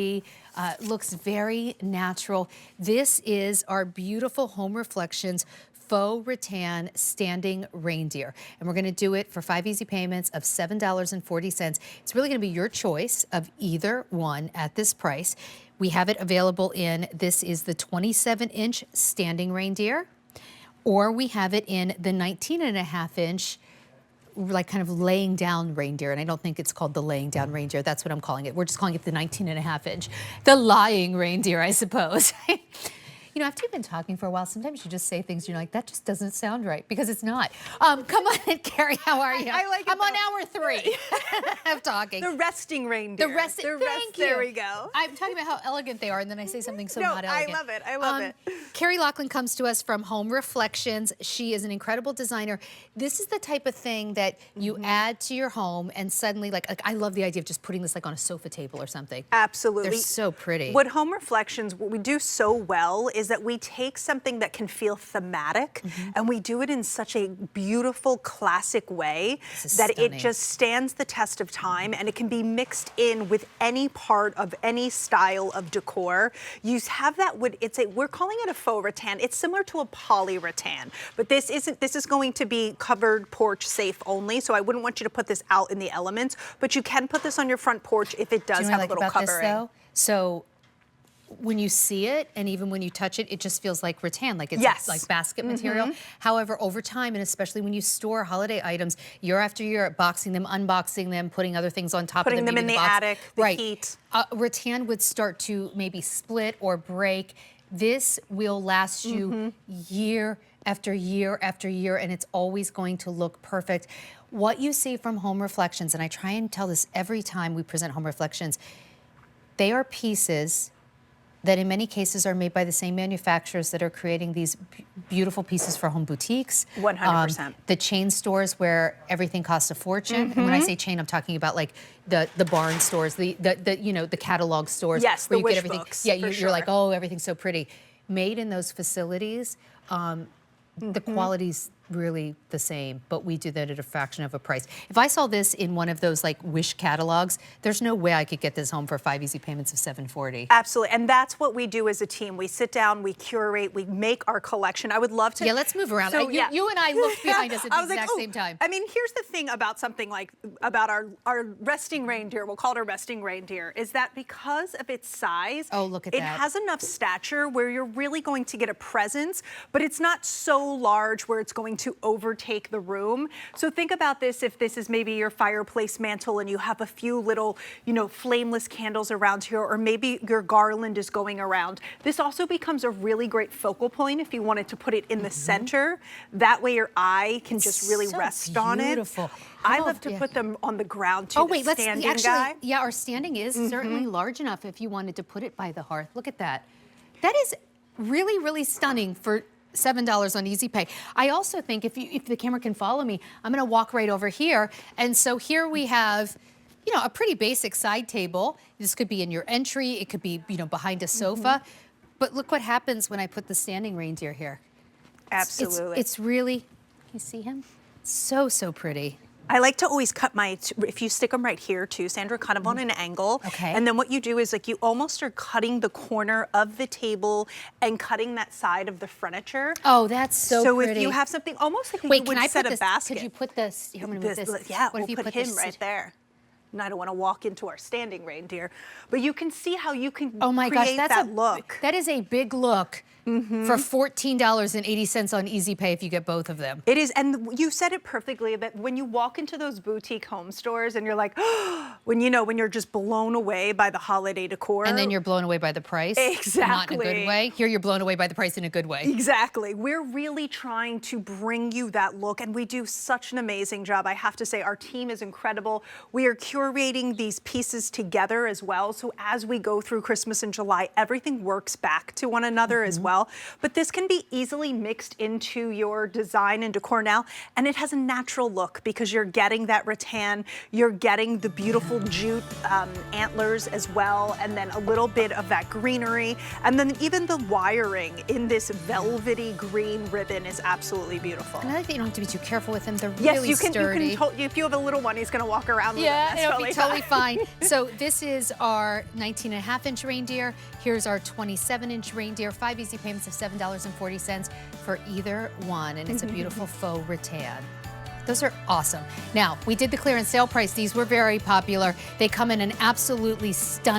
Looks very natural. This is our beautiful Home Reflections faux rattan standing reindeer. And we're going to do it for 5 easy payments of $7.40. It's really going to be your choice of either one at this price. We have it available in, this is the 27-inch standing reindeer, or we have it in the 19.5-inch like kind of laying down reindeer, and I don't think it's called the laying down reindeer. That's what I'm calling it. We're just calling it the 19.5-inch, the lying reindeer, I suppose. You know, after you've been talking for a while, sometimes you just say things and you're like, that just doesn't sound right, because it's not. Come on, Carrie, how are you? I like it. I'm on hour 3 of talking. The resting reindeer. Thank you. There we go. I'm talking about how elegant they are, and then I say something so not elegant. I love it. I love it. Carrie Lachlan comes to us from Home Reflections. She is an incredible designer. This is the type of thing that you add to your home, and suddenly, like I love the idea of just putting this like on a sofa table or something. Absolutely. They're so pretty. What Home Reflections, what we do so well is that we take something that can feel thematic, and we do it in such a beautiful, classic way that stunning. it just stands the test of time, and it can be mixed in with any part of any style of decor. You have that wood. We're calling it a faux rattan. It's similar to a poly rattan, but this isn't. This is going to be covered porch safe only. So I wouldn't want you to put this out in the elements, but you can put this on your front porch if it does have a little covering. This, though? So when you see it, and even when you touch it, it just feels like rattan, like it's like basket material. However, over time, and especially when you store holiday items year after year, boxing them, unboxing them, putting other things on top of them. Putting them in the attic, the heat. Rattan would start to maybe split or break. This will last you year after year after year, and it's always going to look perfect. What you see from Home Reflections, and I try and tell this every time we present Home Reflections, they are pieces that in many cases are made by the same manufacturers that are creating these beautiful pieces for home boutiques. 100%. The chain stores where everything costs a fortune. And when I say chain, I'm talking about like the barn stores, the you know, the catalog stores. Yes, where the you wish get everything. books, Yeah, for you're sure. like, oh, everything's so pretty. Made in those facilities, the quality's really the same, but we do that at a fraction of a price. If I saw this in one of those like Wish catalogs, there's no way I could get this home for 5 easy payments of $740. Absolutely, and that's what we do as a team. We sit down, we curate, we make our collection. I would love to. Yeah, let's move around. So, you and I looked behind us at the exact same time. I mean, here's the thing about something like, about our resting reindeer, we'll call it our resting reindeer, is that because of its size, look at it that. has enough stature where you're really going to get a presence, but it's not so large where it's going to overtake the room. So think about this, if this is maybe your fireplace mantle and you have a few little, you know, flameless candles around here, or maybe your garland is going around. This also becomes a really great focal point if you wanted to put it in the center. That way your eye can just really rest on it. Beautiful. I love to put them on the ground too. Oh wait, let's standing actually, guy. yeah, our standing is certainly large enough if you wanted to put it by the hearth. Look at that. That is really, really stunning for $7 on Easy Pay. I also think if the camera can follow me, I'm going to walk right over here. And so here we have, you know, a pretty basic side table. This could be in your entry. It could be, you know, behind a sofa. But look what happens when I put the standing reindeer here. Absolutely. It's really, can you see him? So, so pretty. I like to always cut if you stick them right here too, Sandra, kind of on an angle. Okay. And then what you do is like you almost are cutting the corner of the table and cutting that side of the furniture. Oh, that's so pretty. So if you have something almost like Wait, you would set a basket. Could you put this, here, I'm gonna move this. Yeah, what if we'll you put him this right there. And I don't want to walk into our standing reindeer, but you can see how you can oh my gosh, create that look. That is a big look. For $14.80 on Easy Pay if you get both of them. It is, and you said it perfectly, that when you walk into those boutique home stores and you're like, when you're just blown away by the holiday decor. And then you're blown away by the price. Exactly. Not in a good way. Here you're blown away by the price in a good way. Exactly. We're really trying to bring you that look, and we do such an amazing job. I have to say, our team is incredible. We are curating these pieces together as well, so as we go through Christmas and July, everything works back to one another as well. well. But this can be easily mixed into your design and decor now, and it has a natural look because you're getting that rattan, you're getting the beautiful jute antlers as well, and then a little bit of that greenery, and then even the wiring in this velvety green ribbon is absolutely beautiful. And I think you don't have to be too careful with them. They're Yes, really you can. sturdy. If you have a little one, he's going to walk around with Yeah, them. it'll be totally fine. So this is our 19.5-inch reindeer. Here's our 27-inch reindeer. 5 easy payments of $7.40 for either one, and it's a beautiful faux rattan. Those are awesome. Now, we did the clearance sale price. These were very popular. They come in an absolutely stunning